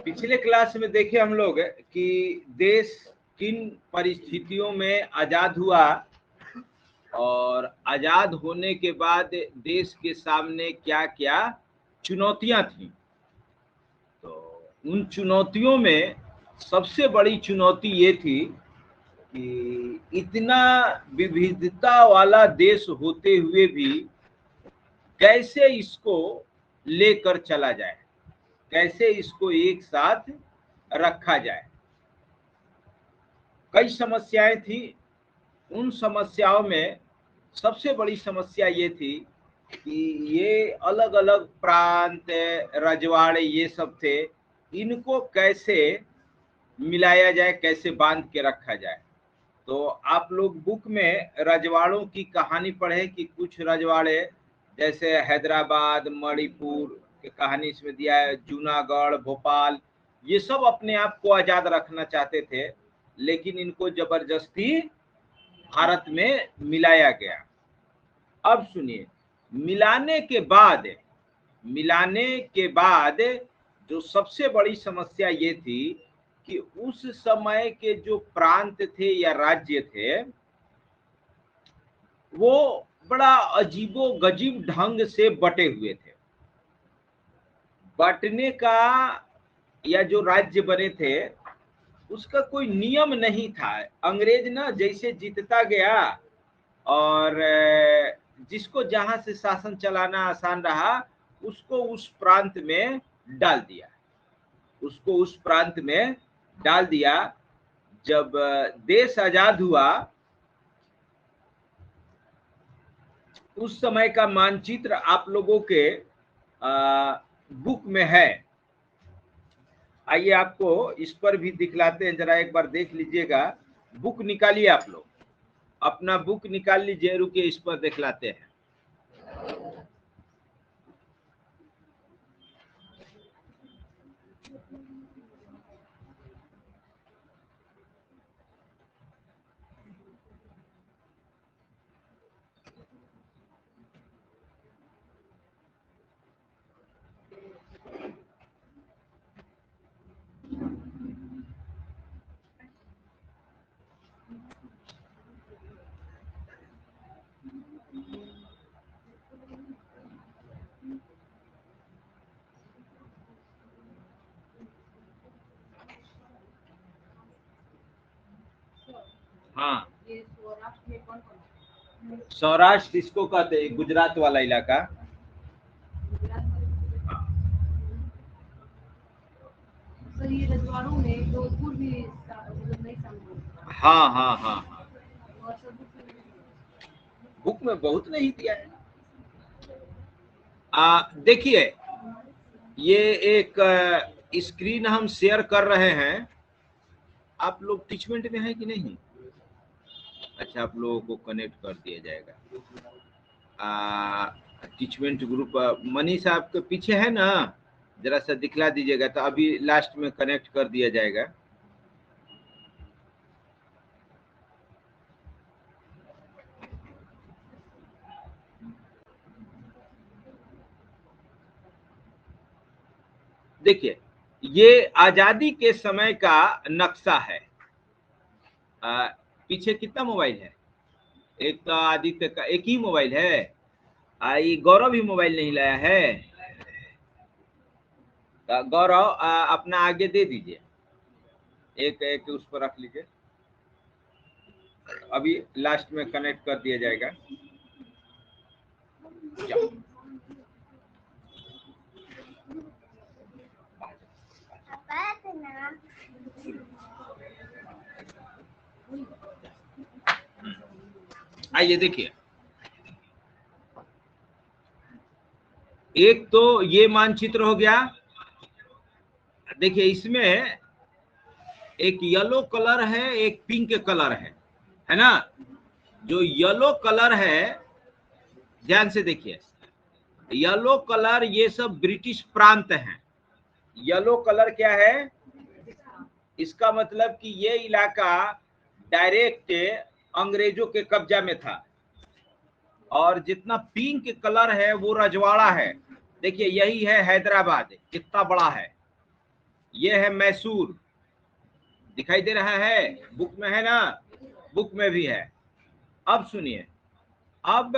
पिछले क्लास में देखे हम लोग कि देश किन परिस्थितियों में आजाद हुआ और आजाद होने के बाद देश के सामने क्या क्या चुनौतियां थी। तो उन चुनौतियों में सबसे बड़ी चुनौती ये थी कि इतना विविधता वाला देश होते हुए भी कैसे इसको लेकर चला जाए, कैसे इसको एक साथ रखा जाए। कई समस्याएं थी। उन समस्याओं में सबसे बड़ी समस्या ये थी कि ये अलग अलग प्रांत, रजवाड़े ये सब थे, इनको कैसे मिलाया जाए, कैसे बांध के रखा जाए। तो आप लोग बुक में रजवाड़ों की कहानी पढ़े कि कुछ रजवाड़े जैसे हैदराबाद, मणिपुर की कहानी इसमें दिया है, जूनागढ़, भोपाल, ये सब अपने आप को आजाद रखना चाहते थे, लेकिन इनको जबरदस्ती भारत में मिलाया गया। अब सुनिए, मिलाने के बाद जो सबसे बड़ी समस्या ये थी कि उस समय के जो प्रांत थे या राज्य थे वो बड़ा अजीबो गजीब ढंग से बटे हुए थे। बटने का या जो राज्य बने थे उसका कोई नियम नहीं था। अंग्रेज ना जैसे जीतता गया और जिसको जहां से शासन चलाना आसान रहा उसको उस प्रांत में डाल दिया, उसको उस प्रांत में डाल दिया। जब देश आजाद हुआ उस समय का मानचित्र आप लोगों के बुक में है। आइए आपको इस पर भी दिखलाते हैं, जरा एक बार देख लीजिएगा। बुक निकालिए, आप लोग अपना बुक निकाल लीजिए, रुकिए इस पर दिखलाते हैं। हाँ, सौराष्ट्र इसको कहते हैं, गुजरात वाला इलाका। ये रजवाड़ों में जोधपुर भी नहीं शामिल। हाँ हाँ हाँ हाँ, बुक में बहुत नहीं दिया है। देखिए, ये एक स्क्रीन हम शेयर कर रहे हैं। आप लोग टीचमेंट में है कि नहीं? अच्छा, आप लोगों को कनेक्ट कर दिया जाएगा। टीचमेंट ग्रुप मनीष आपके पीछे है ना, जरा सा दिखला दीजिएगा तो अभी लास्ट में कनेक्ट कर दिया जाएगा। देखिए, ये आजादी के समय का नक्शा है। पीछे कितना मोबाइल है? एक तो आदित्य का एक ही मोबाइल है। ये गौरव भी मोबाइल नहीं लाया है। गौरव अपना आगे दे दीजिए, एक एक उस पर रख लीजिए, अभी लास्ट में कनेक्ट कर दिया जाएगा। आइए देखिए, एक तो ये मानचित्र हो गया। देखिए, इसमें एक येलो कलर है, एक पिंक कलर है ना? जो येलो कलर है, ध्यान से देखिए, येलो कलर ये सब ब्रिटिश प्रांत हैं। येलो कलर क्या है? इसका मतलब कि ये इलाका डायरेक्ट अंग्रेजों के कब्जा में था। और जितना पिंक कलर है वो रजवाड़ा है। देखिए, यही है हैदराबाद, कितना बड़ा है। ये है मैसूर, दिखाई दे रहा है, बुक में है ना, बुक में भी है। अब सुनिए, अब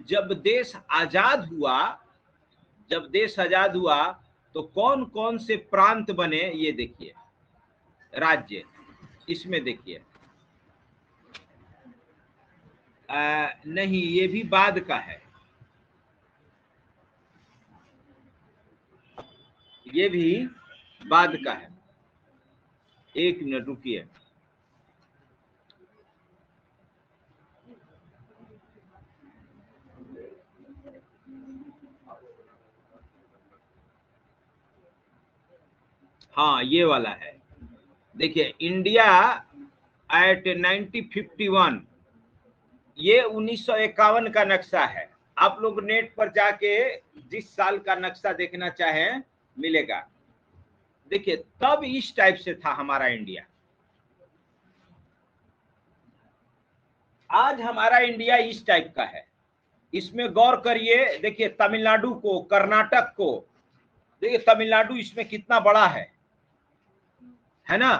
जब देश आजाद हुआ, जब देश आजाद हुआ तो कौन कौन से प्रांत बने, ये देखिए, राज्य, इसमें देखिए, नहीं ये भी बाद का है, ये भी बाद का है, एक मिनट रुकिए। हाँ ये वाला है, देखिए, इंडिया एट 1951, ये 1951 का नक्शा है। आप लोग नेट पर जाके जिस साल का नक्शा देखना चाहें मिलेगा। देखिए तब इस टाइप से था हमारा इंडिया, आज हमारा इंडिया इस टाइप का है। इसमें गौर करिए, देखिए तमिलनाडु को, कर्नाटक को, देखिए तमिलनाडु इसमें कितना बड़ा है ना,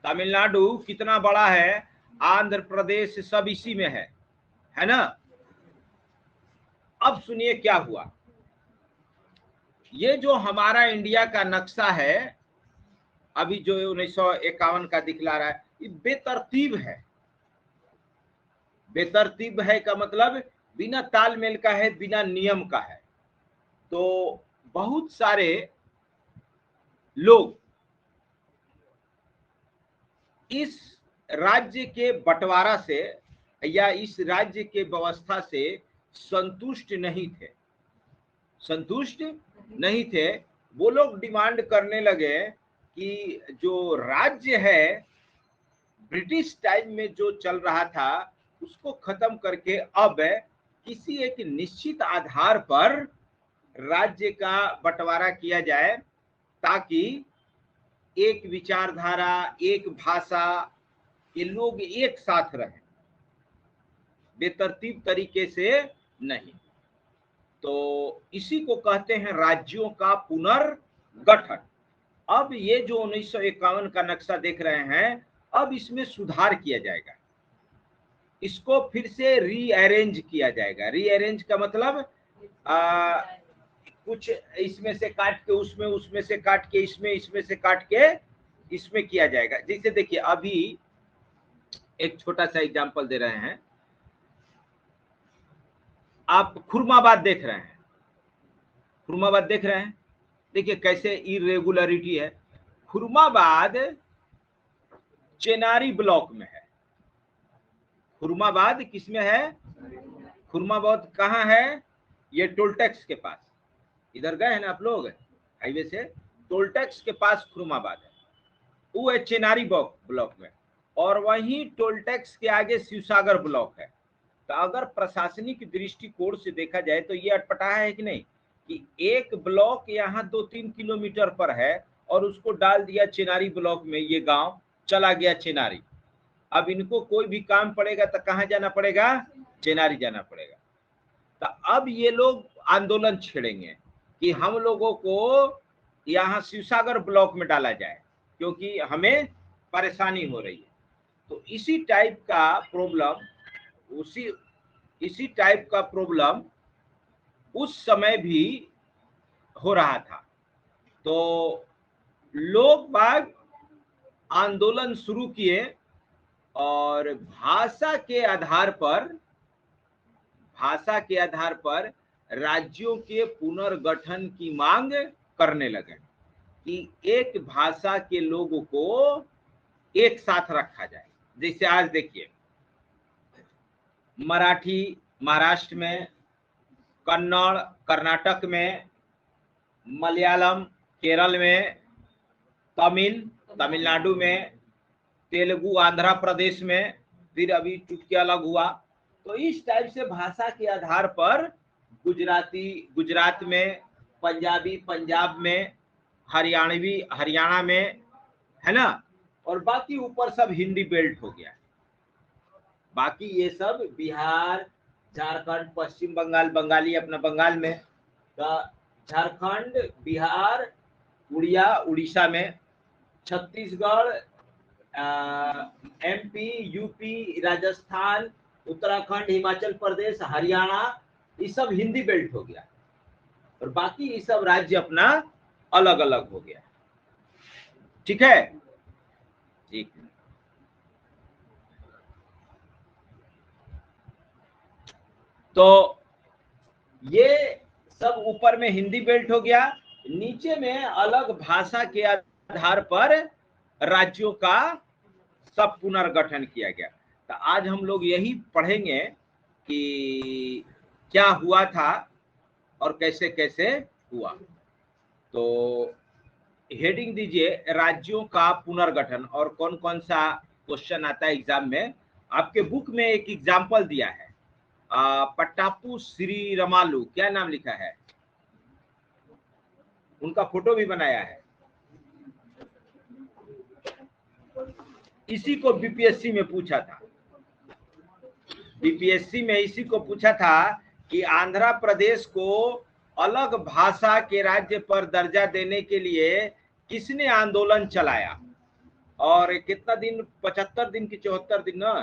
तमिलनाडु कितना बड़ा है, आंध्र प्रदेश सब इसी में है ना। अब सुनिए क्या हुआ, ये जो हमारा इंडिया का नक्शा है अभी जो 1951 का दिखला रहा है, ये बेतरतीब है। बेतरतीब है का मतलब बिना तालमेल का है, बिना नियम का है। तो बहुत सारे लोग इस राज्य के बंटवारा से या इस राज्य के व्यवस्था से संतुष्ट नहीं थे, संतुष्ट नहीं थे। वो लोग डिमांड करने लगे कि जो राज्य है ब्रिटिश टाइम में जो चल रहा था उसको खत्म करके अब किसी एक निश्चित आधार पर राज्य का बंटवारा किया जाए, ताकि एक विचारधारा, एक भाषा, ये लोग एक साथ रहें, बेतरतीब तरीके से नहीं। तो इसी को कहते हैं राज्यों का पुनर्गठन। अब ये जो 1951 का नक्शा देख रहे हैं, अब इसमें सुधार किया जाएगा, इसको फिर से रीअरेंज किया जाएगा। रीअरेंज का मतलब कुछ इसमें से काट के उसमें, उसमें से काट के इसमें, इसमें से काट के इसमें किया जाएगा। जैसे देखिए अभी एक छोटा सा एग्जांपल दे रहे हैं, आप खुरमाबाद देख रहे हैं, खुरमाबाद देख रहे हैं, देखिए कैसे इरेगुलरिटी है। खुरमाबाद चेनारी ब्लॉक में है, खुरमाबाद किसमें है, खुरमाबाद कहाँ है, ये टोल टैक्स के पास, इधर गए हैं ना आप लोग हाईवे से, टोल टैक्स के पास खुरमाबाद है, वो है चेनारी ब्लॉक में। और वहीं टोल टैक्स के आगे शिवसागर ब्लॉक है। तो अगर प्रशासनिक दृष्टिकोण से देखा जाए तो ये अटपटा है कि नहीं, कि एक ब्लॉक यहाँ 2-3 किलोमीटर पर है और उसको डाल दिया चेनारी ब्लॉक में, ये गांव चला गया चेनारी। अब इनको कोई भी काम पड़ेगा तो कहाँ जाना पड़ेगा, चेनारी जाना पड़ेगा। तो अब ये लोग आंदोलन छेड़ेंगे कि हम लोगों को यहाँ शिवसागर ब्लॉक में डाला जाए, क्योंकि हमें परेशानी हो रही है। तो इसी टाइप का प्रॉब्लम, इसी टाइप का प्रॉब्लम उस समय भी हो रहा था। तो लोग बाग आंदोलन शुरू किए और भाषा के आधार पर राज्यों के पुनर्गठन की मांग करने लगे कि एक भाषा के लोगों को एक साथ रखा जाए। जैसे आज देखिए मराठी महाराष्ट्र में, कन्नड़ कर्नाटक में, मलयालम केरल में, तमिल तमिलनाडु में, तेलुगु आंध्र प्रदेश में, फिर अभी चुटकी अलग हुआ। तो इस टाइप से भाषा के आधार पर गुजराती गुजरात में, पंजाबी पंजाब में, हरियाणवी हरियाणा में, है ना, और बाकी ऊपर सब हिंदी बेल्ट हो गया। बाकी ये सब बिहार, झारखंड, पश्चिम बंगाल, बंगाली अपना बंगाल में, झारखंड, बिहार, उड़ीसा में, छत्तीसगढ़, एमपी, यूपी, राजस्थान, उत्तराखंड, हिमाचल प्रदेश, हरियाणा, ये सब हिंदी बेल्ट हो गया और बाकी ये सब राज्य अपना अलग अलग हो गया। ठीक है, ठीक। तो ये सब ऊपर में हिंदी बेल्ट हो गया, नीचे में अलग भाषा के आधार पर राज्यों का सब पुनर्गठन किया गया। तो आज हम लोग यही पढ़ेंगे कि क्या हुआ था और कैसे कैसे हुआ। तो हेडिंग दीजिए राज्यों का पुनर्गठन, और कौन कौन सा क्वेश्चन आता है एग्जाम में। आपके बुक में एक एग्जाम्पल दिया है, पट्टापू श्री रमालू, क्या नाम लिखा है, उनका फोटो भी बनाया है। इसी को बीपीएससी में पूछा था, बीपीएससी में इसी को पूछा था कि आंध्र प्रदेश को अलग भाषा के राज्य पर दर्जा देने के लिए किसने आंदोलन चलाया, और कितना दिन, 75 दिन की 74 दिन ना,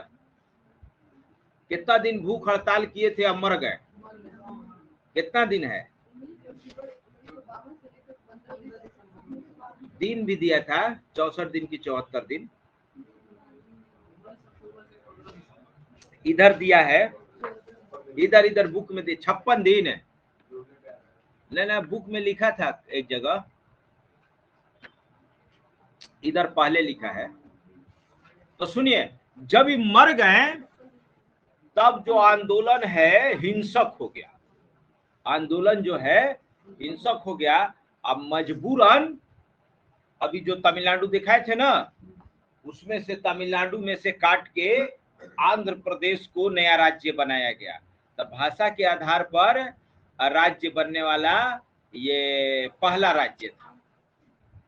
कितना दिन भूख हड़ताल किए थे, अब मर गए, कितना दिन है, दिन भी दिया था, 64 दिन की 74 दिन इधर दिया है, इधर बुक में 56 दिन है, ना बुक में लिखा था एक जगह, इधर पहले लिखा है। तो सुनिए, जब ये मर गए तब जो आंदोलन है हिंसक हो गया, आंदोलन जो है हिंसक हो गया। अब मजबूरन अभी जो तमिलनाडु दिखाए थे ना, उसमें से तमिलनाडु में से काट के आंध्र प्रदेश को नया राज्य बनाया गया। तो भाषा के आधार पर राज्य बनने वाला ये पहला राज्य था,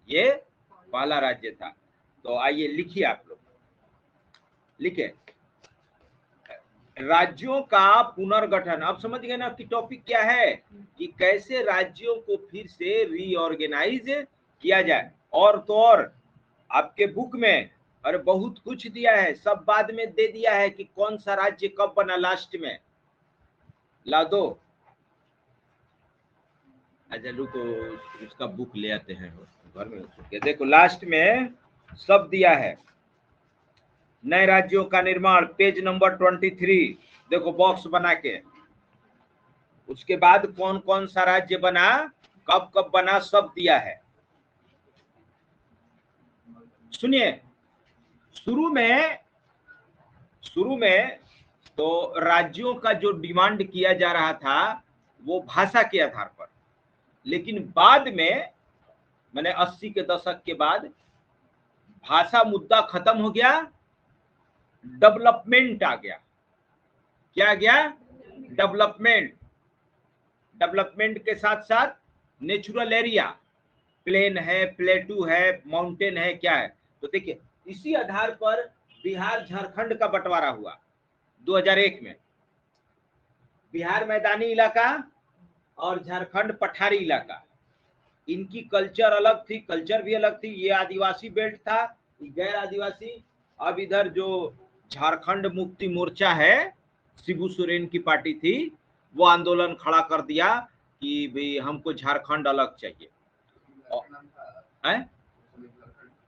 ये पहला राज्य था। तो आइए लिखिए, आप लोग लिखे, राज्यों का पुनर्गठन। अब समझ गए ना कि टॉपिक क्या है, कि कैसे राज्यों को फिर से रीऑर्गेनाइज किया जाए। और तो और आपके बुक में अरे बहुत कुछ दिया है, सब बाद में दे दिया है कि कौन सा राज्य कब बना, लास्ट में ला दो। अच्छा रुको, उसका बुक ले आते हैं घर में, देखो लास्ट में सब दिया है, नए राज्यों का निर्माण, पेज नंबर 23, देखो बॉक्स बना के, उसके बाद कौन कौन सा राज्य बना, कब कब बना, सब दिया है। सुनिए, शुरू में तो राज्यों का जो डिमांड किया जा रहा था वो भाषा के आधार पर, लेकिन बाद में मैंने 80 के दशक के बाद भाषा मुद्दा खत्म हो गया, डेवलपमेंट आ गया। क्या आ गया, डेवलपमेंट। डेवलपमेंट के साथ साथ नेचुरल एरिया, प्लेन है, प्लेटू है, माउंटेन है, क्या है। तो देखिए इसी आधार पर बिहार झारखंड का बंटवारा हुआ 2001 में, बिहार मैदानी इलाका और झारखंड पठारी इलाका। इनकी कल्चर अलग थी, कल्चर भी अलग थी, ये आदिवासी बेल्ट था, ये गैर आदिवासी। अब इधर जो झारखंड मुक्ति मोर्चा है, शिबू सोरेन की पार्टी थी, वो आंदोलन खड़ा कर दिया कि भाई हमको झारखंड अलग चाहिए।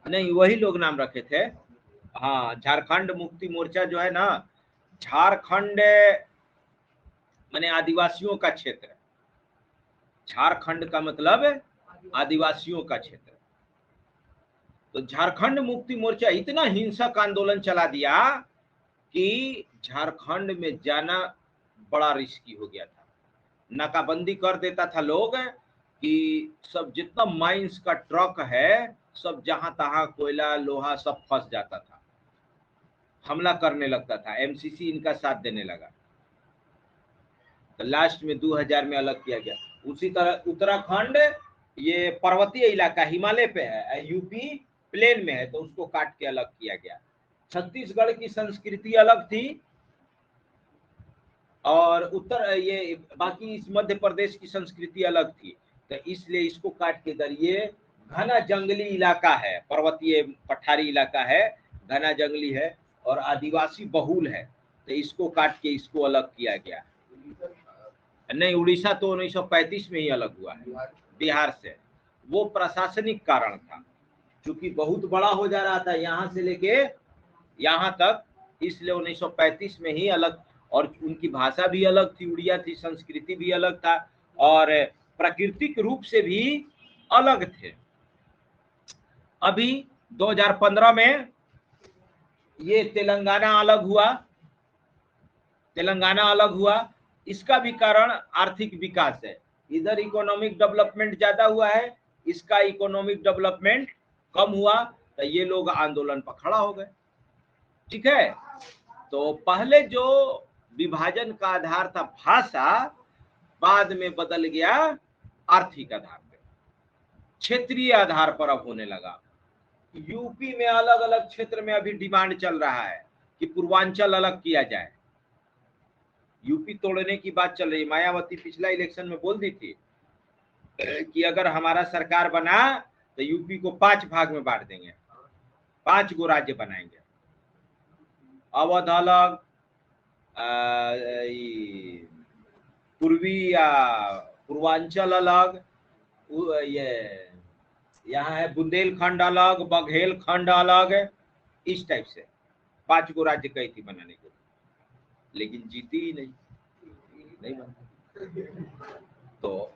नहीं, वही लोग नाम रखे थे। हाँ, झारखंड मुक्ति मोर्चा जो है ना, झारखंड माने आदिवासियों का क्षेत्र, झारखंड का मतलब आदिवासियों का क्षेत्र। तो झारखंड मुक्ति मोर्चा इतना हिंसक आंदोलन चला दिया कि झारखंड में जाना बड़ा रिस्की हो गया था। नाकाबंदी कर देता था लोग कि सब जितना माइंस का ट्रक है सब जहां तहां कोयला लोहा सब फंस जाता था, हमला करने लगता था। एमसीसी इनका साथ देने लगा, तो लास्ट में 2000 में अलग किया गया। उसी तरह उत्तराखंड ये पर्वतीय इलाका हिमालय पे है, यूपी प्लेन में है, तो उसको काट के अलग किया गया। छत्तीसगढ़ की संस्कृति अलग थी और उत्तर ये बाकी इस मध्य प्रदेश की संस्कृति अलग थी, तो इसलिए इसको काट के इधर ये घना जंगली इलाका है, पर्वतीय पठारी इलाका है, घना जंगली है और आदिवासी बहुल है, तो इसको काट के इसको अलग किया गया। नहीं, उड़ीसा तो 1935 में ही अलग हुआ है बिहार से। वो प्रशासनिक कारण था, क्योंकि बहुत बड़ा हो जा रहा था यहाँ से लेके यहाँ तक, इसलिए 1935 में ही अलग। और उनकी भाषा भी अलग थी, उड़िया थी, संस्कृति भी अलग था और प्राकृतिक रूप से भी अलग थे। अभी 2015 में ये तेलंगाना अलग हुआ, तेलंगाना अलग हुआ। इसका भी कारण आर्थिक विकास है। इधर इकोनॉमिक डेवलपमेंट ज्यादा हुआ है, इसका इकोनॉमिक डेवलपमेंट कम हुआ, तो ये लोग आंदोलन पर खड़ा हो गए। ठीक है, तो पहले जो विभाजन का आधार था भाषा, बाद में बदल गया आर्थिक आधार पे, क्षेत्रीय आधार पर अब होने लगा। यूपी में अलग अलग क्षेत्र में अभी डिमांड चल रहा है कि पूर्वांचल अलग किया जाए। यूपी तोड़ने की बात चल रही है। मायावती पिछला इलेक्शन में बोल दी थी कि अगर हमारा सरकार बना तो यूपी को 5 भाग में बांट देंगे, 5 गो राज्य बनाएंगे। अवध अलग, पूर्वी या पूर्वांचल अलग, ये यहाँ है बुंदेलखंड अलग, बघेलखंड अलग, इस टाइप से 5 गो राज्य कही थी बनाने को, लेकिन जीती ही नहीं बना। तो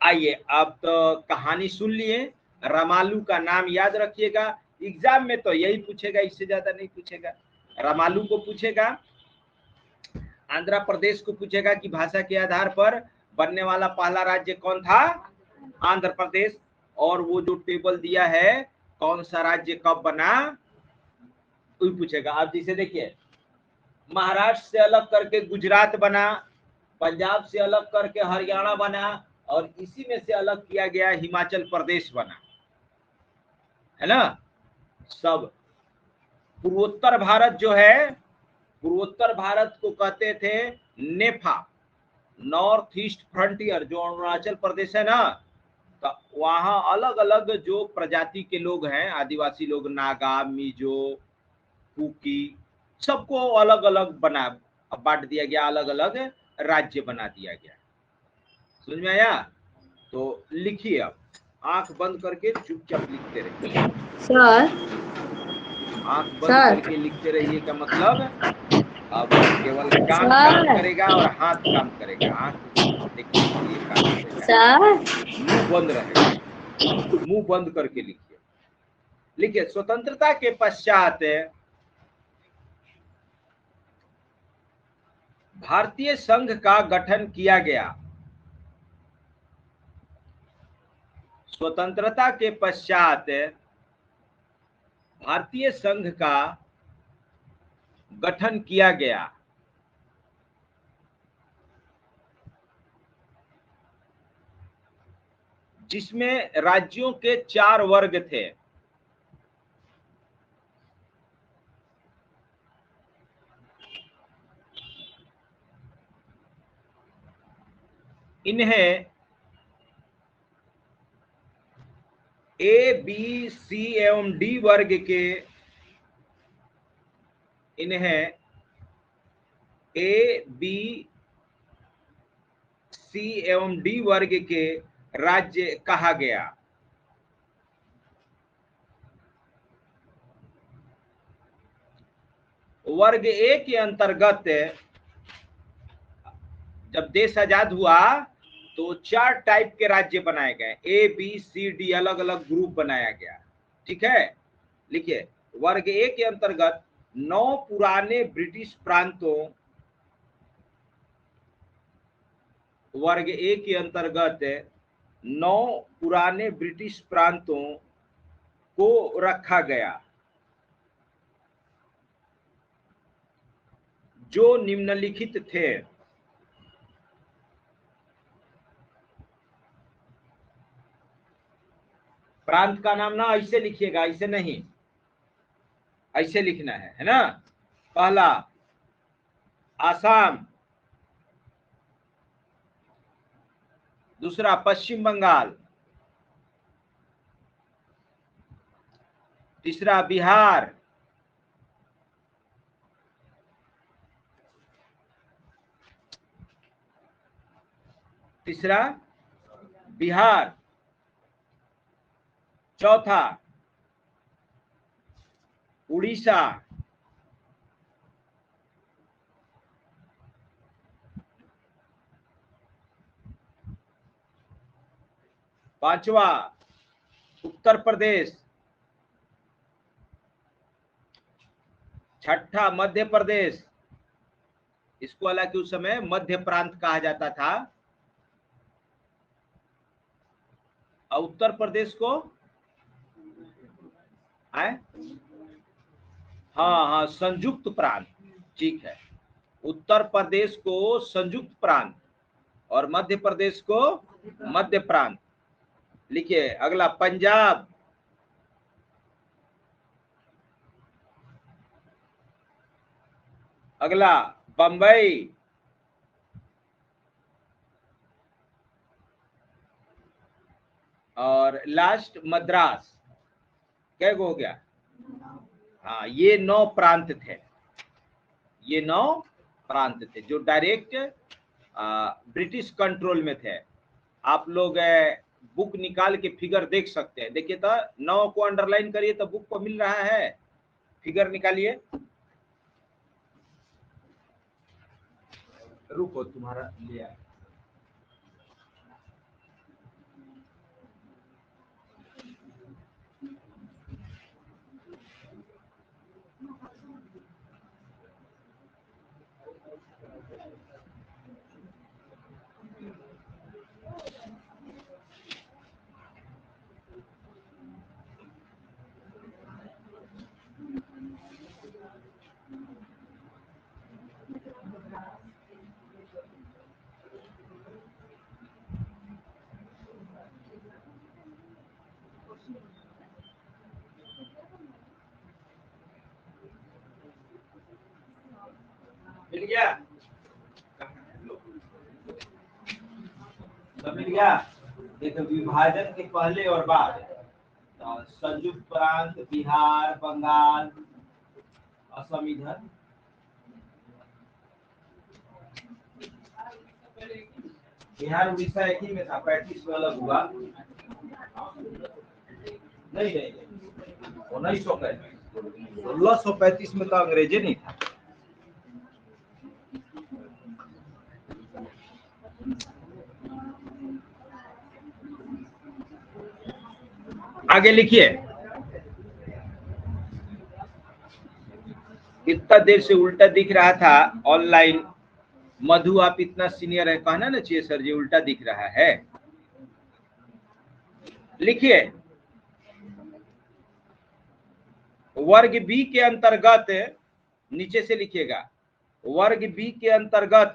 आइए, अब तो कहानी सुन लिए, रामालू का नाम याद रखिएगा। एग्जाम में तो यही पूछेगा, इससे ज्यादा नहीं पूछेगा। रामालू को पूछेगा, आंध्र प्रदेश को पूछेगा कि भाषा के आधार पर बनने वाला पहला राज्य कौन था, आंध्र प्रदेश। और वो जो टेबल दिया है कौन सा राज्य कब बना, वही पूछेगा। अब जैसे देखिए, महाराष्ट्र से अलग करके गुजरात बना, पंजाब से अलग करके हरियाणा बना, और इसी में से अलग किया गया हिमाचल प्रदेश बना, है ना। सब पूर्वोत्तर भारत जो है, पूर्वोत्तर भारत को कहते थे नेफा, नॉर्थ ईस्ट फ्रंटियर, जो अरुणाचल प्रदेश है ना, तो वहां अलग अलग जो प्रजाति के लोग हैं, आदिवासी लोग, नागा, मिजो, कुकी, सबको अलग अलग बना बांट दिया गया, अलग अलग राज्य बना दिया गया। समझ में आया? तो लिखिए, अब आंख बंद करके चुपचाप लिखते रहिए। सर आंख बंद करके लिखते रहिए का मतलब अब केवल कान काम करेगा और हाथ काम करेगा। आंख देखने के लिए काम करेगा, मुंह बंद रहेगा, मुंह बंद करके लिखिए। लिखिए, स्वतंत्रता के पश्चात भारतीय संघ का गठन किया गया। स्वतंत्रता के पश्चात भारतीय संघ का गठन किया गया, जिसमें राज्यों के 4 वर्ग थे। इन्हें ए, बी, सी एवं डी वर्ग के, इन्हें ए, बी, सी एवं डी वर्ग के राज्य कहा गया। वर्ग ए के अंतर्गत जब देश आजाद हुआ तो 4 टाइप के राज्य बनाए गए, ए, बी, सी, डी, अलग अलग ग्रुप बनाया गया। ठीक है, लिखिए, वर्ग ए के अंतर्गत 9 पुराने ब्रिटिश प्रांतों, वर्ग ए के अंतर्गत 9 पुराने ब्रिटिश प्रांतों को रखा गया, जो निम्नलिखित थे। प्रांत का नाम ना ऐसे लिखिएगा, ऐसे नहीं, ऐसे लिखना है ना। पहला आसाम, दूसरा पश्चिम बंगाल, तीसरा बिहार, तीसरा बिहार। चौथा उड़ीसा, पांचवा उत्तर प्रदेश, छठा मध्य प्रदेश, इसको हालांकि उस समय मध्य प्रांत कहा जाता था, और उत्तर प्रदेश को है, हाँ हाँ, संयुक्त प्रांत, ठीक है। उत्तर प्रदेश को संयुक्त प्रांत और मध्य प्रदेश को मध्य प्रांत। लिखिए अगला पंजाब, अगला बंबई, और लास्ट मद्रास। क्या हो गया? हाँ, ये 9 प्रांत थे, ये 9 प्रांत थे जो डायरेक्ट ब्रिटिश कंट्रोल में थे। आप लोग बुक निकाल के फिगर देख सकते हैं। देखिए तो 9 को अंडरलाइन करिए तो बुक को मिल रहा है, फिगर निकालिए। रुको तुम्हारा ले आए। मिल गया? सब मिल गया? देखो विभाजन के पहले और बाद संयुक्त प्रांत, बिहार, बंगाल, असम, इधर बिहार उड़ीसा एक ही में था, 35 में अलग हुआ। नहीं नहीं, 1635 में तो अंग्रेजी नहीं था। आगे लिखिए। इतना देर से उल्टा दिख रहा था ऑनलाइन। मधु आप इतना सीनियर है, कहना ना चाहिए सर जी उल्टा दिख रहा है। लिखिए वर्ग बी के अंतर्गत, नीचे से लिखिएगा, वर्ग बी के अंतर्गत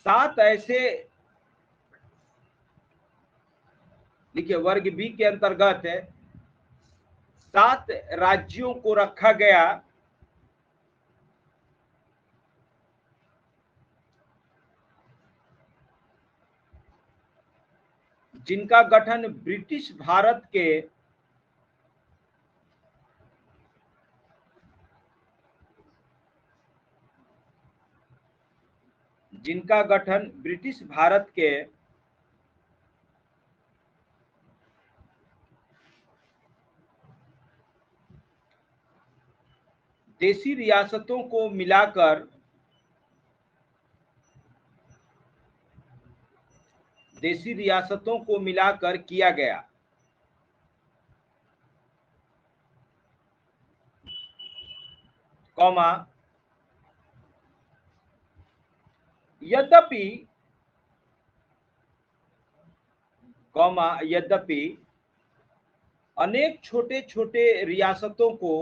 7 ऐसे, लिखिए वर्ग बी के अंतर्गत 7 राज्यों को रखा गया जिनका गठन ब्रिटिश भारत के देशी रियासतों को मिलाकर किया गया। कॉमा, यद्यपि अनेक छोटे छोटे रियासतों को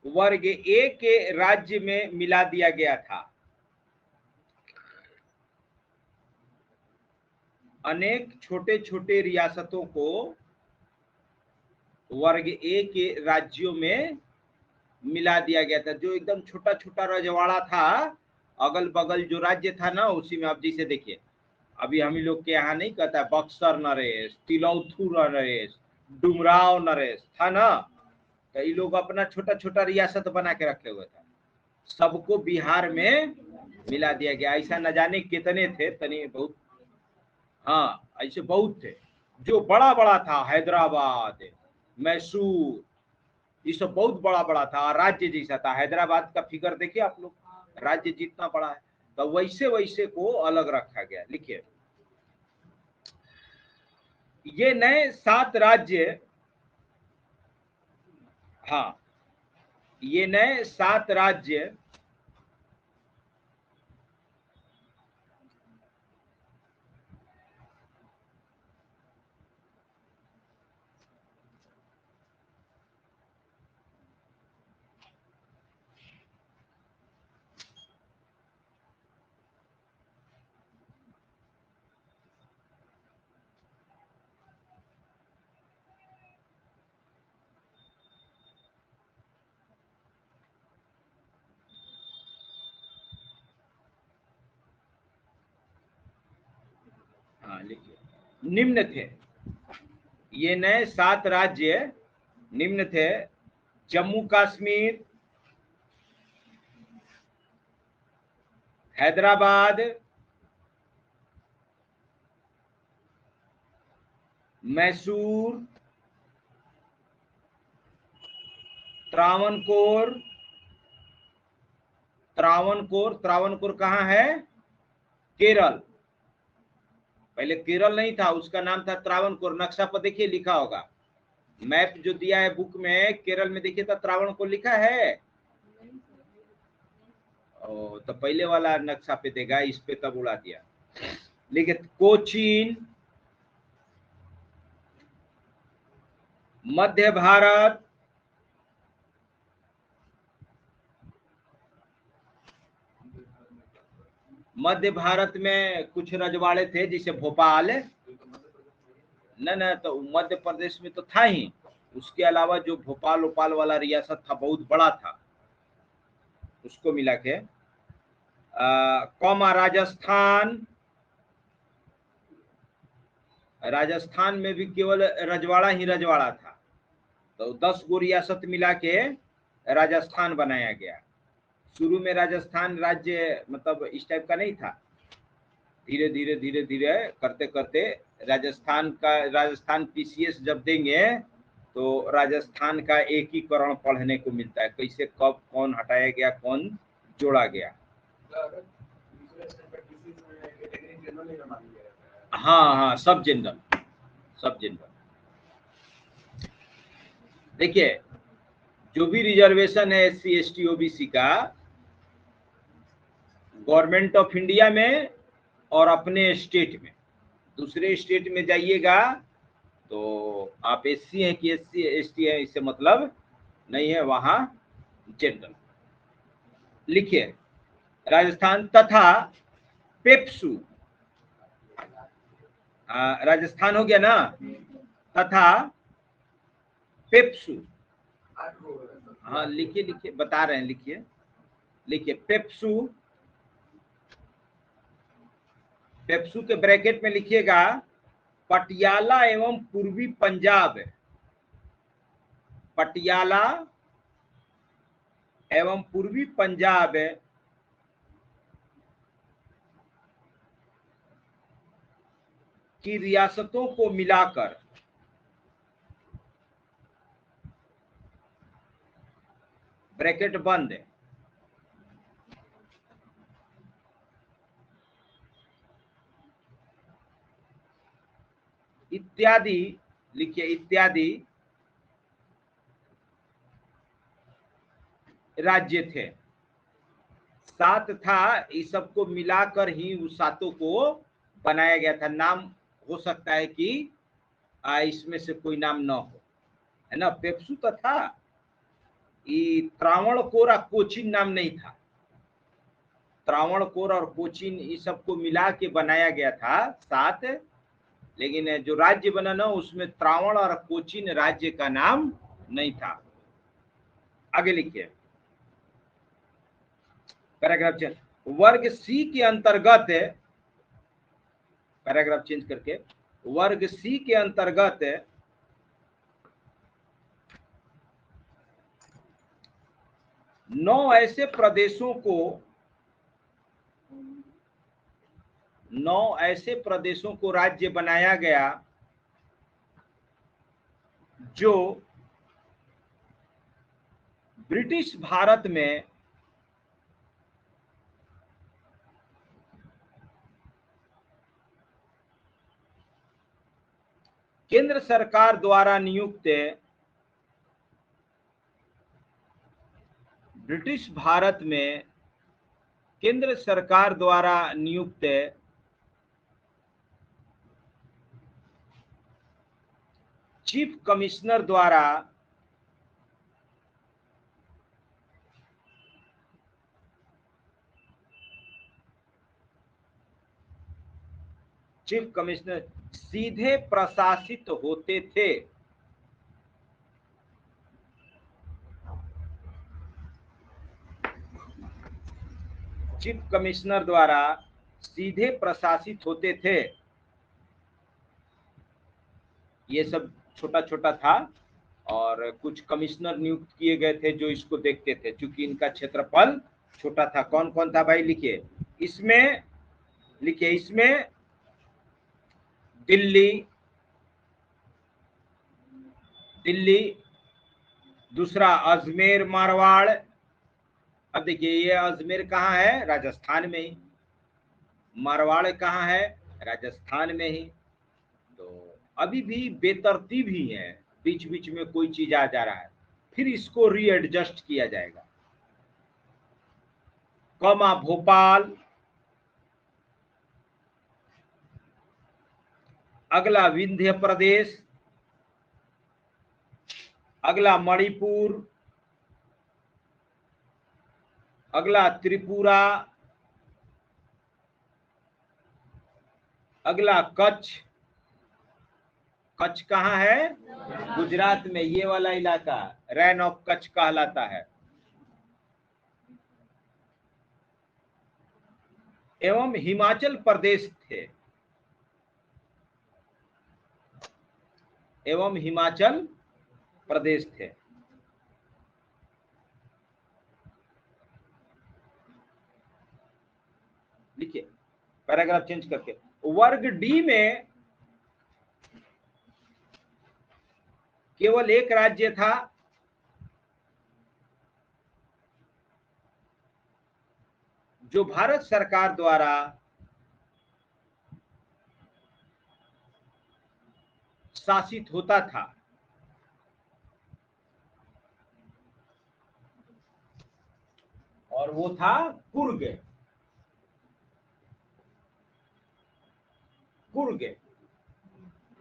वर्ग ए के राज्य में मिला दिया गया था। अनेक छोटे छोटे रियासतों को वर्ग ए के राज्यों में मिला दिया गया था। जो एकदम छोटा छोटा रजवाड़ा था, अगल बगल जो राज्य था ना, उसी में आप जैसे देखिए, अभी हम लोग के यहाँ नहीं कहता है बक्सर नरेश, तिलौथू नरेश, डुमराव नरेश था ना, तो ये लोग अपना छोटा छोटा रियासत बना के रखे हुए थे, सबको बिहार में मिला दिया गया। ऐसा न जाने कितने थे, तनी बहुत, हाँ ऐसे बहुत थे। जो बड़ा बड़ा था हैदराबाद, मैसूर, ये सब बहुत बड़ा बड़ा था, राज्य जैसा था। हैदराबाद का फिगर देखिए आप लोग, राज्य जितना बड़ा है, तो वैसे वैसे को अलग रखा गया। लिखिए, ये नए 7 राज्य, हाँ ये नए 7 राज्य हाँ लिखिए निम्न थे। ये नए 7 राज्य निम्न थे: जम्मू कश्मीर, हैदराबाद, मैसूर, त्रावणकोर, त्रावणकोर कहाँ है? केरल। पहले केरल नहीं था, उसका नाम था त्रावणकोर। नक्शा पर देखिए लिखा होगा, मैप जो दिया है बुक में, केरल में देखिए तो त्रावणकोर लिखा है। ओ, तो पहले वाला नक्शा पे देगा, इस पे तब उड़ा दिया। लेकिन कोचीन, मध्य भारत, मध्य भारत में कुछ रजवाड़े थे, जैसे भोपाल, न तो मध्य प्रदेश में तो था ही, उसके अलावा जो भोपाल वोपाल वाला रियासत था बहुत बड़ा था, उसको मिला के कौमा राजस्थान, राजस्थान में भी केवल रजवाड़ा ही रजवाड़ा था, तो 10 गो रियासत मिला के राजस्थान बनाया गया। शुरू में राजस्थान राज्य मतलब इस टाइप का नहीं था, धीरे धीरे धीरे धीरे करते करते राजस्थान पीसीएस जब देंगे तो राजस्थान का एकीकरण पढ़ने को मिलता है, कैसे कब कौन हटाया गया, कौन जोड़ा गया। हाँ हाँ, सब जनरल। देखिए, जो भी रिजर्वेशन है SC ST OBC का, गवर्नमेंट ऑफ इंडिया में और अपने स्टेट में, दूसरे स्टेट में जाइएगा तो आप SC हैं कि SC ST है इससे मतलब नहीं है, वहां जनरल। लिखिए, राजस्थान तथा पेप्सू, राजस्थान हो गया ना, तथा पेप्सू, हाँ लिखिए लिखिए, बता रहे हैं, लिखिए पेप्सू, पेप्सू के ब्रैकेट में लिखिएगा पटियाला एवं पूर्वी पंजाब, पटियाला एवं पूर्वी पंजाब की रियासतों को मिलाकर ब्रैकेट बंद है, इत्यादि, लिखिए इत्यादि राज्य थे। 7 था, इस सबको मिलाकर ही उस 7 को बनाया गया था। नाम हो सकता है कि इसमें से कोई नाम न हो, है ना। पेप्सू तो था, ये त्रावणकोर और कोचीन नाम नहीं था। त्रावणकोर और कोचीन इस सबको मिला के बनाया गया था 7, लेकिन जो राज्य बना ना उसमें त्रावण और कोचीन राज्य का नाम नहीं था। आगे लिखिए पैराग्राफ चेंज। वर्ग सी के अंतर्गत, पैराग्राफ चेंज करके, वर्ग सी के अंतर्गत 9 ऐसे प्रदेशों को राज्य बनाया गया जो ब्रिटिश भारत में केंद्र सरकार द्वारा नियुक्त, ब्रिटिश भारत में केंद्र सरकार द्वारा नियुक्त चीफ कमिश्नर द्वारा सीधे प्रशासित होते थे। चीफ कमिश्नर द्वारा सीधे प्रशासित होते थे। ये सब छोटा छोटा था और कुछ कमिश्नर नियुक्त किए गए थे जो इसको देखते थे, क्योंकि इनका क्षेत्रफल छोटा था। कौन कौन था भाई लिखिए, इसमें दिल्ली, दूसरा अजमेर मारवाड़। अब देखिए ये अजमेर कहाँ है, राजस्थान में ही। मारवाड़ कहाँ है, राजस्थान में ही। तो अभी भी बेतरतीब ही है, बीच बीच में कोई चीज आ जा रहा है, फिर इसको रीएडजस्ट किया जाएगा। कौमा भोपाल, अगला विंध्य प्रदेश, अगला मणिपुर, अगला त्रिपुरा, अगला कच्छ। कच्छ कहाँ है, गुजरात में, ये वाला इलाका रैन ऑफ कच्छ कहलाता है। एवं हिमाचल प्रदेश थे, एवं हिमाचल प्रदेश थे। लिखिए पैराग्राफ चेंज करके, वर्ग डी में केवल एक राज्य था जो भारत सरकार द्वारा शासित होता था, और वो था कुर्ग।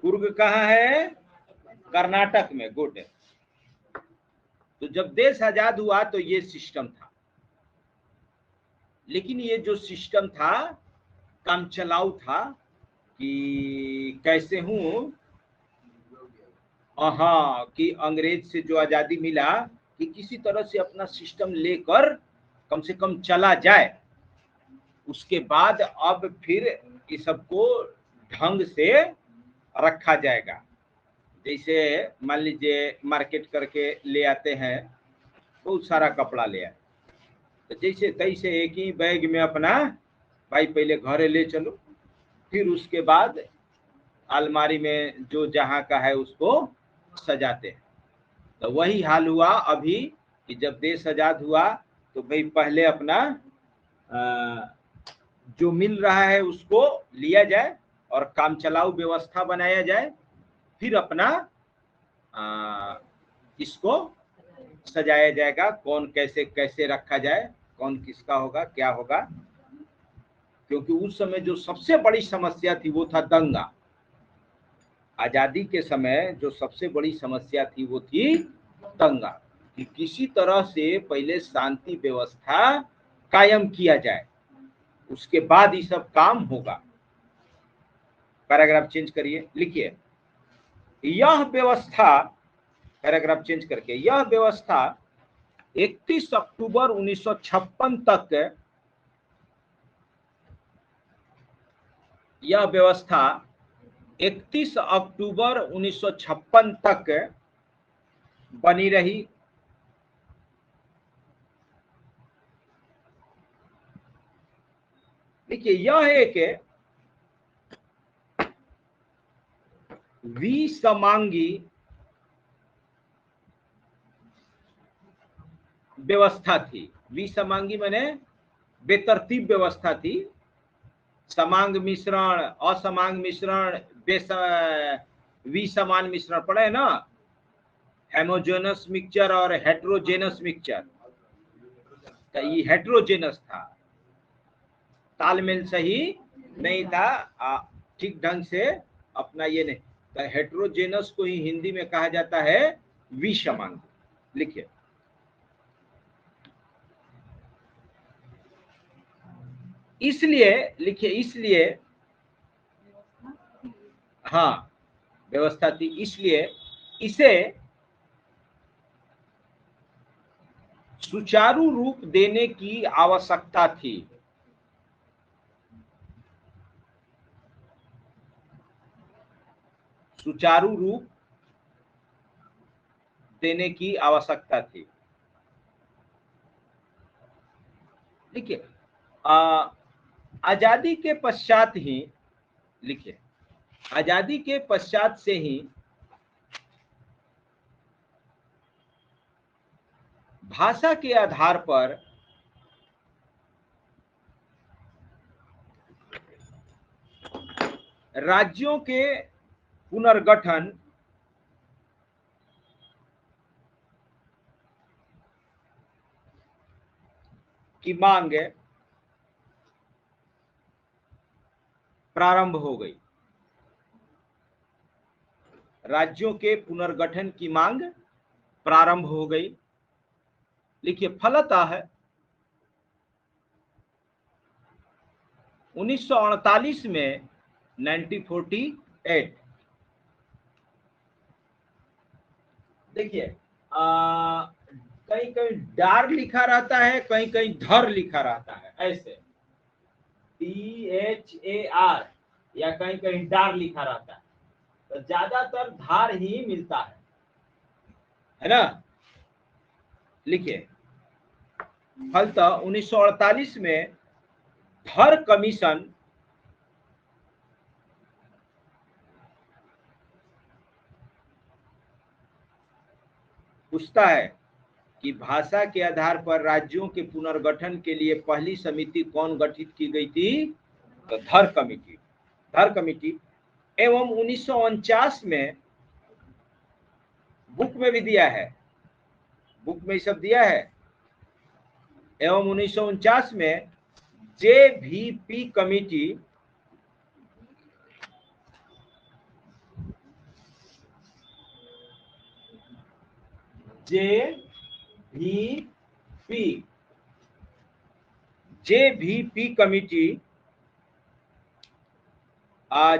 कुर्ग कहाँ है, कर्नाटक में। गुड। तो जब देश आजाद हुआ तो ये सिस्टम था, लेकिन ये जो सिस्टम था काम चलाऊ था कि कैसे हूं, हाँ, कि अंग्रेज से जो आजादी मिला कि किसी तरह से अपना सिस्टम लेकर कम से कम चला जाए। उसके बाद अब फिर इस सबको ढंग से रखा जाएगा। जैसे मान लीजिए मार्केट करके ले आते हैं, बहुत सारा कपड़ा ले आए, तो जैसे तैसे एक ही बैग में अपना भाई पहले घरे ले चलो, फिर उसके बाद अलमारी में जो जहाँ का है उसको सजाते हैं। तो वही हाल हुआ अभी कि जब देश आजाद हुआ तो भाई पहले अपना जो मिल रहा है उसको लिया जाए और काम चलाऊ व्यवस्था बनाया जाए, फिर अपना इसको सजाया जाएगा, कौन कैसे कैसे रखा जाए, कौन किसका होगा, क्या होगा। क्योंकि उस समय जो सबसे बड़ी समस्या थी वो था दंगा। आजादी के समय जो सबसे बड़ी समस्या थी वो थी दंगा, कि किसी तरह से पहले शांति व्यवस्था कायम किया जाए, उसके बाद ये सब काम होगा। पैराग्राफ चेंज करिए, लिखिए यह व्यवस्था, पैराग्राफ चेंज करके, यह व्यवस्था 31 अक्टूबर 1956 तक यह व्यवस्था 31 अक्टूबर 1956 तक बनी रही। देखिए, यह एक विसमांगी व्यवस्था थी। विसमांगी माने बेतरतीब व्यवस्था थी। समांग मिश्रण, असमांग मिश्रण, विसमान मिश्रण पढ़े ना, हेमोजेनस मिक्सचर और हेट्रोजेनस मिक्सचर। तो ये हेट्रोजेनस था, तालमेल सही नहीं था, ठीक ढंग से अपना ये नहीं। तो हेट्रोजेनस को ही हिंदी में कहा जाता है विषमांग। लिखिए, इसलिए लिखिए, इसलिए हाँ व्यवस्था थी, इसलिए इसे सुचारू रूप देने की आवश्यकता थी। सुचारू रूप देने की आवश्यकता थी। देखिए, आजादी के पश्चात ही, लिखिए, आजादी के पश्चात से ही भाषा के आधार पर राज्यों के पुनर्गठन की मांग प्रारंभ हो गई। राज्यों के पुनर्गठन की मांग प्रारंभ हो गई। लिखिए, फलतः 1948 में 1948, देखिए कहीं कहीं डार लिखा रहता है, कहीं कहीं धर लिखा रहता है, ऐसे THAR, या कहीं कहीं डार लिखा रहता है। तो ज्यादातर धार ही मिलता है ना। लिखिए, फलतः 1948 में धर कमीशन पूछता है कि भाषा के आधार पर राज्यों के पुनर्गठन के लिए पहली समिति कौन गठित की गई थी? तो धर कमिटी। धर कमिटी। एवं 1949 में बुक में भी दिया है, बुक में सब दिया है। एवं 1949 में JVP committee, JVP committee,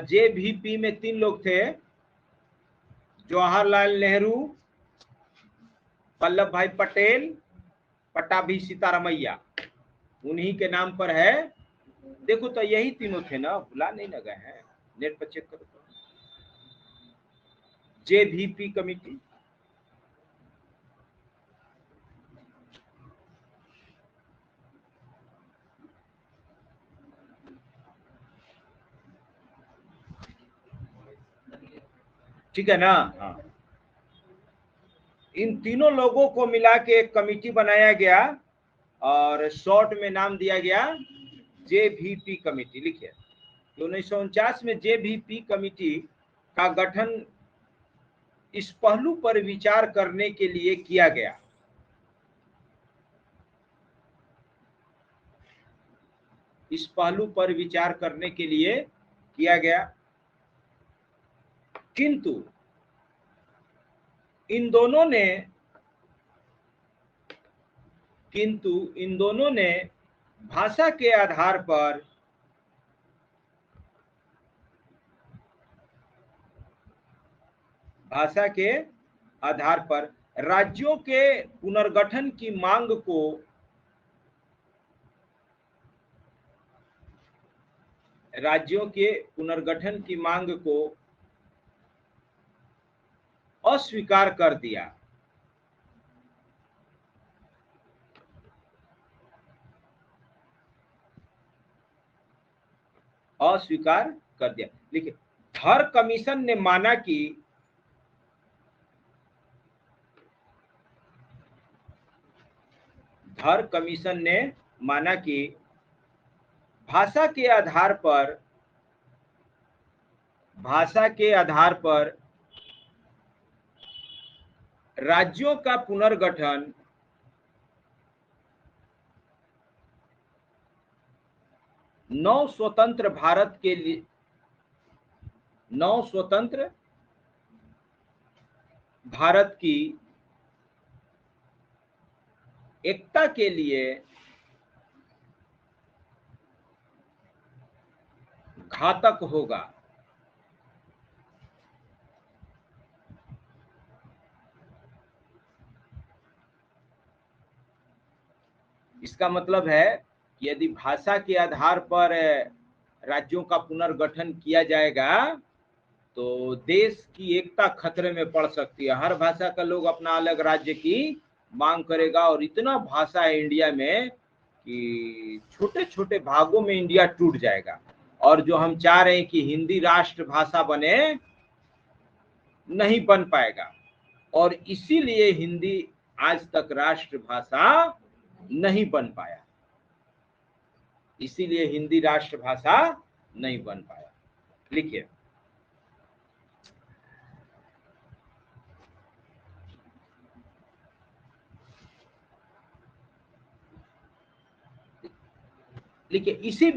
JVP में 3 लोग थे, जवाहरलाल नेहरू, वल्लभ भाई पटेल, पट्टाभी सीतारामैया, उन्हीं के नाम पर है। देखो तो यही तीनों थे ना, भुला नहीं लगा है, नेट पर चेक करो। JVP कमिटी, ठीक है ना। हाँ, इन तीनों लोगों को मिला के एक कमिटी बनाया गया और शॉर्ट में नाम दिया गया JVP कमिटी। लिखिए, 1949 में JVP कमिटी का गठन इस पहलू पर विचार करने के लिए किया गया। इस पहलू पर विचार करने के लिए किया गया, किंतु इन दोनों ने भाषा के आधार पर राज्यों के पुनर्गठन की मांग को अस्वीकार कर दिया। देखिए, हर कमीशन ने माना कि भाषा के आधार पर राज्यों का पुनर्गठन नव स्वतंत्र भारत की एकता के लिए घातक होगा। इसका मतलब है कि यदि भाषा के आधार पर राज्यों का पुनर्गठन किया जाएगा तो देश की एकता खतरे में पड़ सकती है। हर भाषा का लोग अपना अलग राज्य की मांग करेगा और इतना भाषा है इंडिया में कि छोटे छोटे भागों में इंडिया टूट जाएगा। और जो हम चाह रहे हैं कि हिंदी राष्ट्र भाषा बने, नहीं बन पाएगा। और इसीलिए हिंदी आज तक राष्ट्र भाषा नहीं बन पाया। इसीलिए हिंदी राष्ट्र भाषा नहीं बन पाया। लिखिए, इसी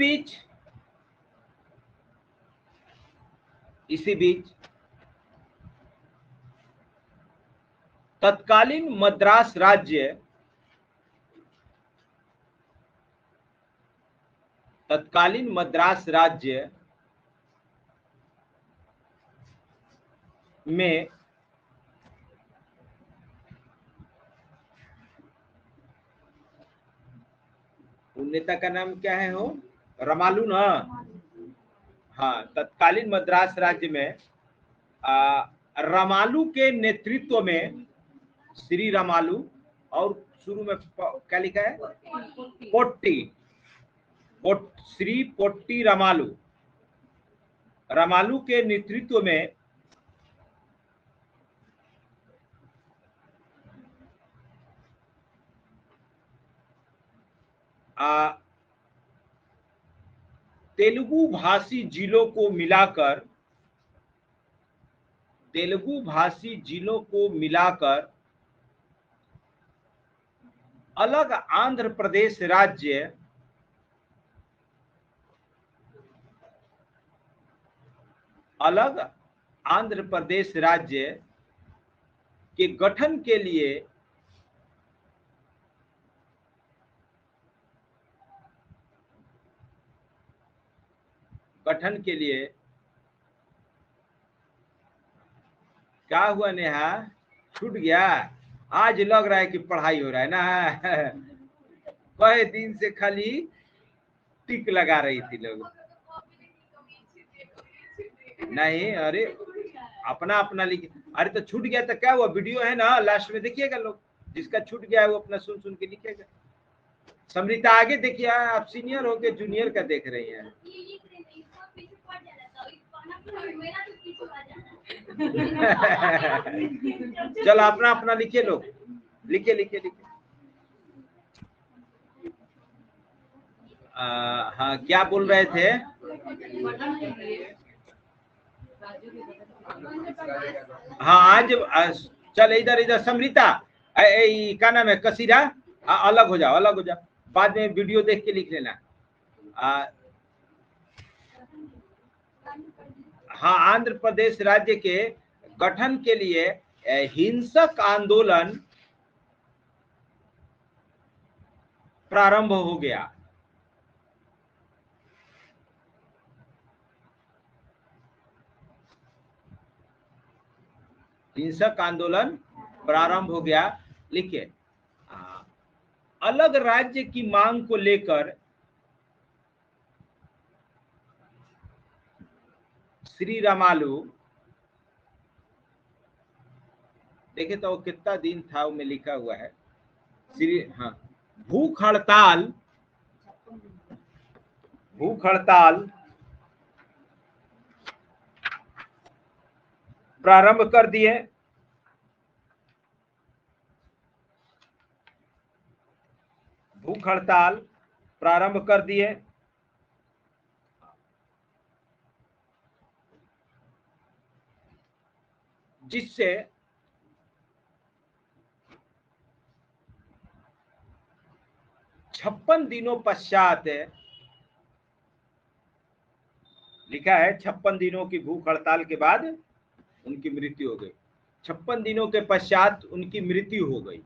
बीच तत्कालीन मद्रास राज्य में नेता का नाम क्या है? हो रमालू ना? हाँ, तत्कालीन मद्रास राज्य में रमालू के नेतृत्व में श्री रमालू, और शुरू में क्या लिखा है? श्री पोट्टी रमालू के नेतृत्व में तेलुगु भाषी जिलों को मिलाकर अलग आंध्र प्रदेश राज्य के गठन के लिए क्या हुआ नेहा? छूट गया? आज लग रहा है कि पढ़ाई हो रहा है ना। कई दिन से खाली टिक लगा रही थी लोग। नहीं, अरे अपना अपना लिख। अरे तो छूट गया तो क्या हुआ? वीडियो है ना, लास्ट में देखिएगा लोग। जिसका छूट गया है वो अपना सुन सुन के लिखेगा। समृता आगे देखिए, आप सीनियर हो के जूनियर का देख रही हैं। चलो अपना अपना लिखिए लोग, लिखिए। हाँ, क्या बोल रहे थे? हाँ, आज चल इधर समृता, क्या नाम है? कसीरा, अलग हो जाओ। बाद में वीडियो देख के लिख लेना। हाँ, आंध्र प्रदेश राज्य के गठन के लिए हिंसक आंदोलन प्रारंभ हो गया। हिंसक आंदोलन प्रारंभ हो गया। लिखिए, अलग राज्य की मांग को लेकर श्री रामालू, देखे तो कितना दिन था वो में लिखा हुआ है श्री, हाँ, भूख हड़ताल प्रारंभ कर दिए। भूख हड़ताल प्रारंभ कर दिए, जिससे छप्पन दिनों पश्चात, लिखा है 56 दिनों की भूख हड़ताल के बाद उनकी मृत्यु हो गई। 56 दिनों के पश्चात उनकी मृत्यु हो गई।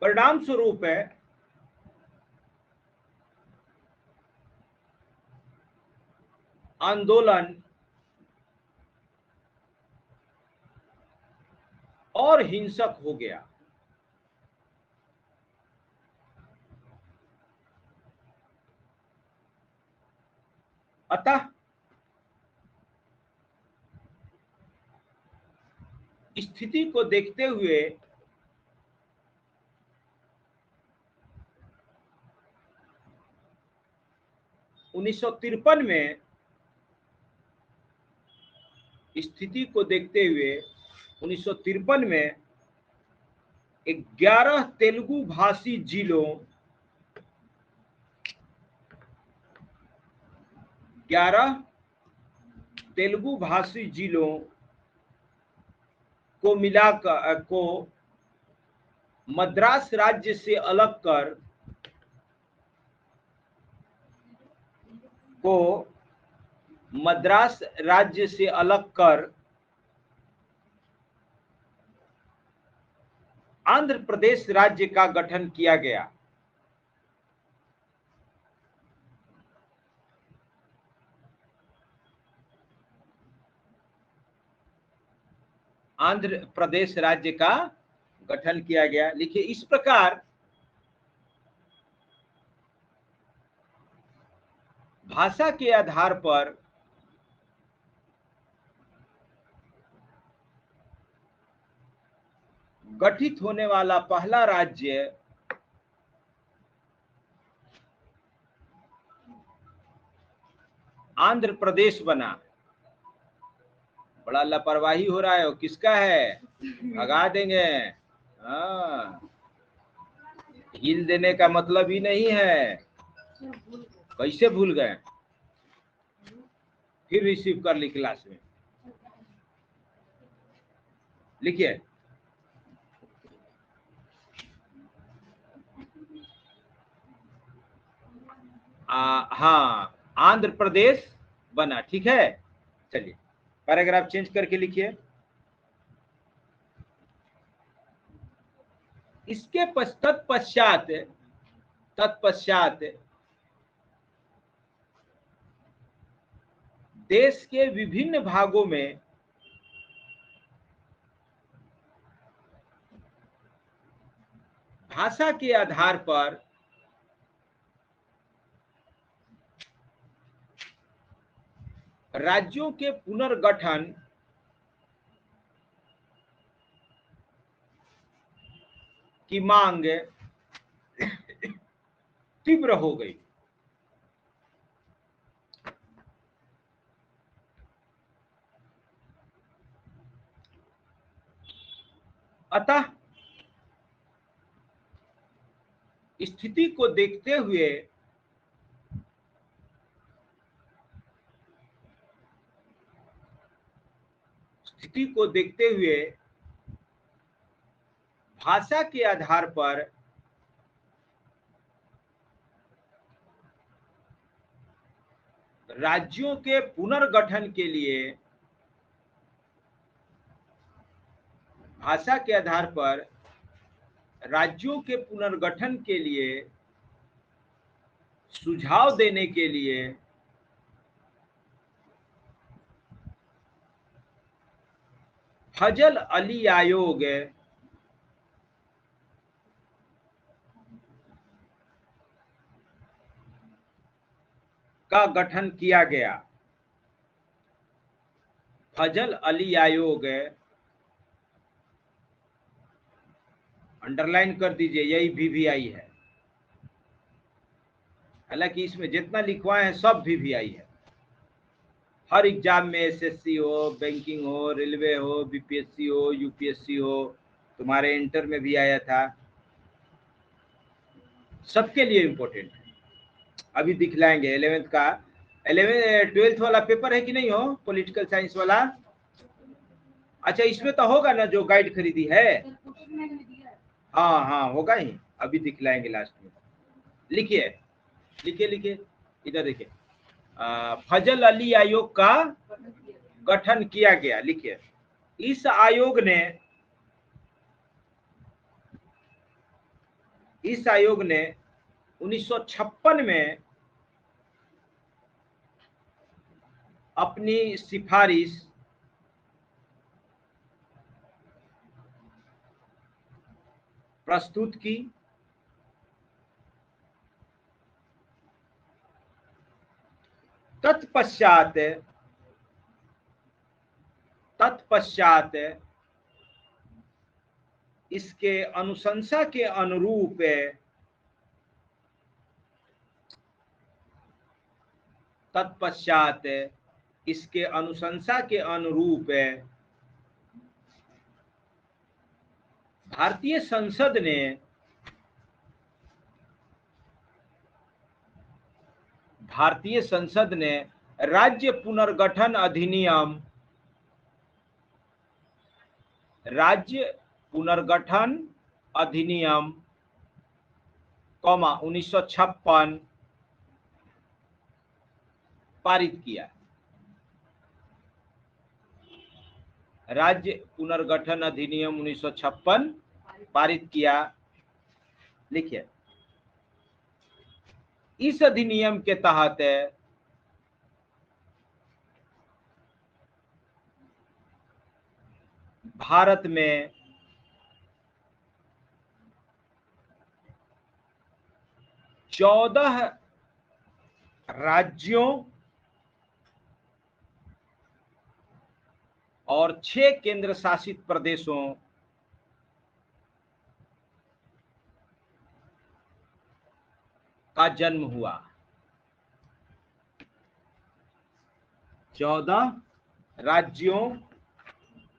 परिणाम स्वरूप है आंदोलन और हिंसक हो गया। अतः स्थिति को देखते हुए 1953 में, स्थिति को देखते हुए 1953 में 11 तेलुगु भाषी जिलों, 11 तेलुगु भाषी जिलों को मिलाकर को मद्रास राज्य से अलग कर आंध्र प्रदेश राज्य का गठन किया गया। आंध्र प्रदेश राज्य का गठन किया गया। लिखिए, इस प्रकार भाषा के आधार पर गठित होने वाला पहला राज्य आंध्र प्रदेश बना। बड़ा लापरवाही हो रहा है, किसका है, भगा देंगे। हाँ, हिल देने का मतलब ही नहीं है। कैसे भूल गए, फिर रिसीव कर ली क्लास में। लिखिए, हाँ, आंध्र प्रदेश बना। ठीक है, चलिए पैराग्राफ चेंज करके लिखिए। इसके तत्पश्चात देश के विभिन्न भागों में भाषा के आधार पर राज्यों के पुनर्गठन की मांग तीव्र हो गई। अतः स्थिति को देखते हुए भाषा के आधार पर राज्यों के पुनर्गठन के लिए, भाषा के आधार पर राज्यों के पुनर्गठन के लिए सुझाव देने के लिए फजल अली आयोग का गठन किया गया। फजल अली आयोग, अंडरलाइन कर दीजिए, यही VVI है। हालांकि इसमें जितना लिखवाए हैं सब VVI है। हर एग्जाम में SSC हो, बैंकिंग हो, रेलवे हो, BPSC हो, UPSC हो, तुम्हारे इंटर में भी आया था, सबके लिए इम्पोर्टेंट है। अभी दिखलाएंगे 11th का, 12th वाला पेपर है कि नहीं हो, पॉलिटिकल साइंस वाला? अच्छा, इसमें तो होगा ना जो गाइड खरीदी है? हाँ हाँ होगा ही, अभी दिखलाएंगे लास्ट में। लिखिए लिखिए लिखिए, इधर देखिए, फजल अली आयोग का गठन किया गया। लिखिए, इस आयोग ने 1956 में अपनी सिफारिश प्रस्तुत की। तत्पश्चात इसके अनुशंसा के अनुरूप भारतीय संसद ने राज्य पुनर्गठन अधिनियम 1956 पारित किया। राज्य पुनर्गठन अधिनियम 1956 पारित किया। लिखिए, इस अधिनियम के तहत भारत में चौदह राज्यों और 6 केंद्र शासित प्रदेशों का जन्म हुआ। 14 राज्यों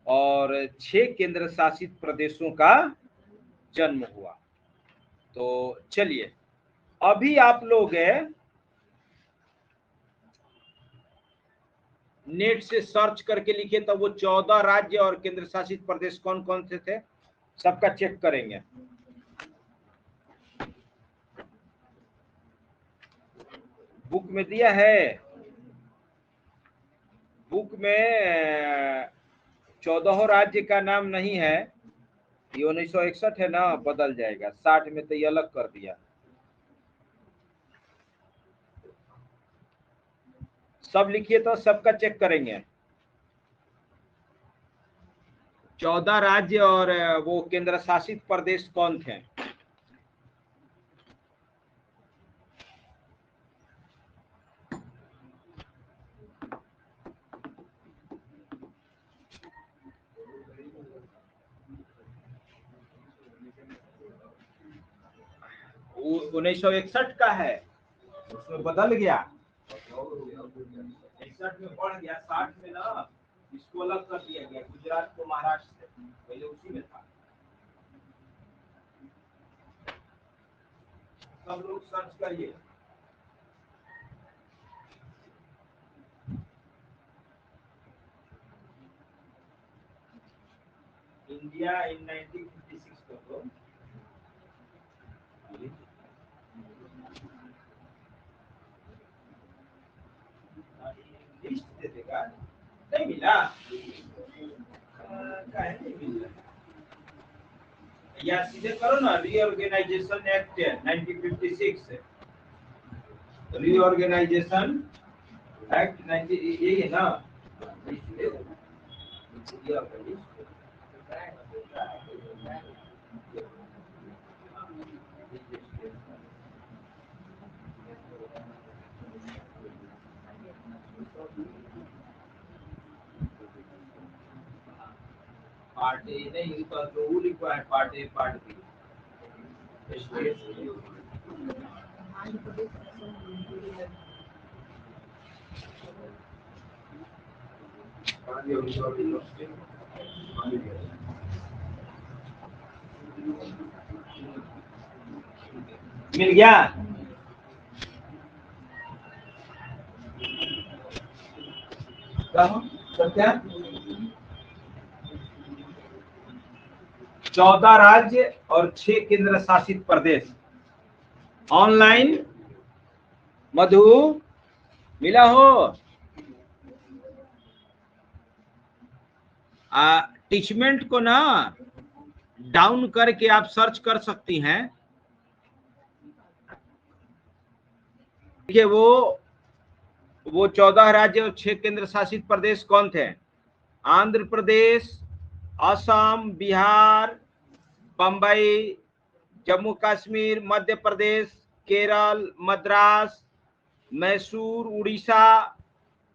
और 6 केंद्र शासित प्रदेशों का जन्म हुआ। तो चलिए, अभी आप लोग नेट से सर्च करके लिखे, तो वो 14 राज्य और केंद्र शासित प्रदेश कौन कौन से थे सबका चेक करेंगे। बुक में दिया है, बुक में 14 राज्य का नाम नहीं है। ये 1961 है ना, बदल जाएगा, 60 में तो ये अलग कर दिया। सब लिखिए तो सबका चेक करेंगे। 14 राज्य और वो केंद्र शासित प्रदेश कौन थे? वो 1961 का है, उसमें बदल गया, 61 में बढ़ गया, 60 में ना इसको अलग कर दिया गया, गुजरात को महाराष्ट्र से, पहले उसी में था। सब लोग सर्च करिए। इंडिया इन 1956 कर दो, लिस्ट दे देगा। नहीं मिला, नहीं मिला, या सीधे करो ना, रीऑर्गेनाइजेशन एक्ट 1956, रीऑर्गेनाइजेशन एक्ट 90, यही है ना? पार्ट ए नहीं, तो वो लिखा है पार्ट ए पार्ट बी। मिल गया? क्या? 14 राज्य और 6 केंद्र शासित प्रदेश। ऑनलाइन मधु मिला हो? टीचमेंट को ना डाउन करके आप सर्च कर सकती हैं। देखिए वो 14 राज्य और 6 केंद्र शासित प्रदेश कौन थे? आंध्र प्रदेश, असम, बिहार, बंबई, जम्मू कश्मीर, मध्य प्रदेश, केरल, मद्रास, मैसूर, उड़ीसा,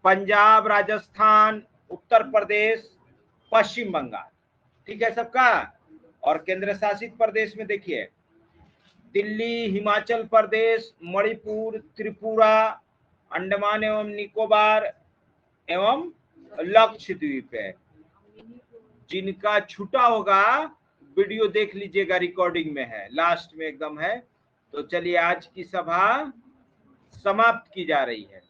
पंजाब, राजस्थान, उत्तर प्रदेश, पश्चिम बंगाल। ठीक है सबका? और केंद्र शासित प्रदेश में देखिए दिल्ली, हिमाचल प्रदेश, मणिपुर, त्रिपुरा, अंडमान एवं निकोबार एवं लक्षद्वीप है। जिनका छूटा होगा वीडियो देख लीजिएगा, रिकॉर्डिंग में है, लास्ट में एकदम है। तो चलिए आज की सभा समाप्त की जा रही है।